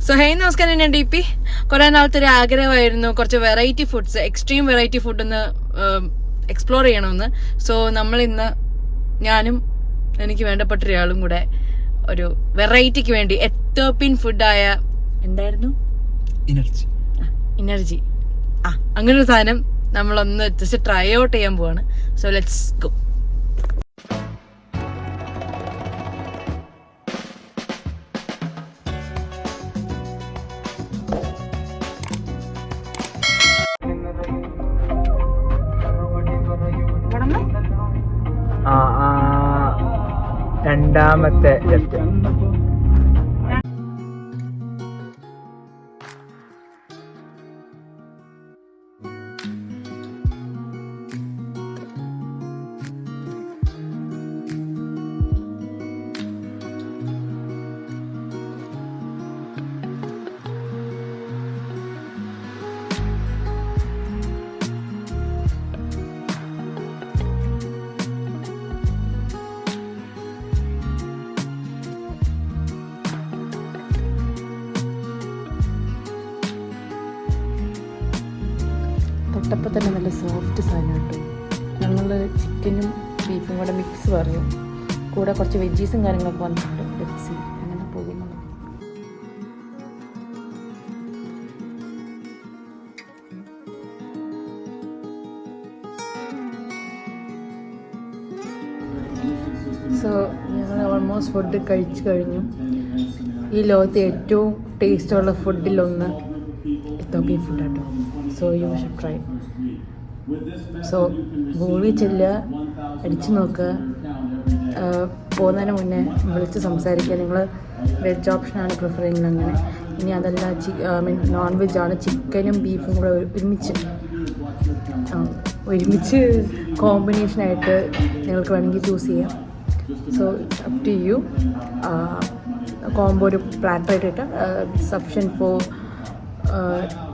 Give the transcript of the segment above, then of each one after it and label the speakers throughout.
Speaker 1: So ഹേ നമസ്കാരം, ഞാൻ DP. കുറെ നാളത്തെ ഒരു ആഗ്രഹമായിരുന്നു കുറച്ച് variety foods, extreme variety food ഒന്ന് എക്സ്പ്ലോർ ചെയ്യണമെന്ന്. സോ നമ്മൾ ഇന്ന് ഞാനും എനിക്ക് വേണ്ടപ്പെട്ട ഒരാളും കൂടെ ഒരു വെറൈറ്റിക്ക് വേണ്ടി എത്തോപ്യൻ ഫുഡായ എന്തായിരുന്നു എനർജി അങ്ങനെ ഒരു സാധനം നമ്മളൊന്ന് ജസ്റ്റ് ട്രൈ ഔട്ട് ചെയ്യാൻ പോവാണ്. So let's go.
Speaker 2: രണ്ടാമത്തെ ലെഫ്റ്റ്.
Speaker 1: തൊട്ടപ്പം തന്നെ നല്ല സോഫ്റ്റ് സാധനം കേട്ടോ. ഞങ്ങൾ ചിക്കനും ബീഫും കൂടെ മിക്സ് പറയും, കൂടെ കുറച്ച് വെജീസും കാര്യങ്ങളൊക്കെ വന്നിട്ടുണ്ട്. ലെറ്റ്സ് സീ അങ്ങനെ പോകുന്നത്. സോ ഞങ്ങൾ ഓൾമോസ്റ്റ് ഫുഡ് കഴിച്ചു കഴിഞ്ഞു. ഈ ലോകത്തെ ഏറ്റവും ടേസ്റ്റുള്ള ഫുഡിലൊന്ന് എത്തോപ്യൻ ഫുഡ് കേട്ടോ. So you should try. So ഗൂഗിളിൽ ചെല്ലുക, അടിച്ചു നോക്കുക, പോകുന്നതിന് മുന്നേ വിളിച്ച് സംസാരിക്കുക. നിങ്ങൾ വെജ് ഓപ്ഷനാണ് പ്രിഫർ ചെയ്യുന്നത് അങ്ങനെ. ഇനി അതല്ല നോൺ വെജാണ്, ചിക്കനും ബീഫും കൂടെ ഒരുമിച്ച് കോമ്പിനേഷനായിട്ട് നിങ്ങൾക്ക് വേണമെങ്കിൽ ചൂസ് ചെയ്യാം. So it's up to you. Combo ഒരു പ്ലാറ്ററായിട്ട് ഇട്ട് സഫിഷ്യൻറ്റ് ഫോർ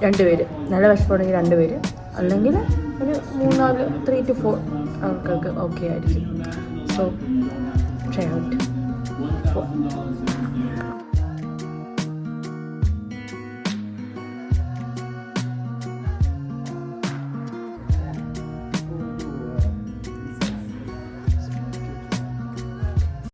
Speaker 1: 2 പേര്. നല്ല വിശപ്പുണ്ടെങ്കിൽ 2 പേര്, അല്ലെങ്കിൽ ഒരു 3 to 4 ആൾക്കാർക്ക് ഓക്കെ ആയിരിക്കും. So try out.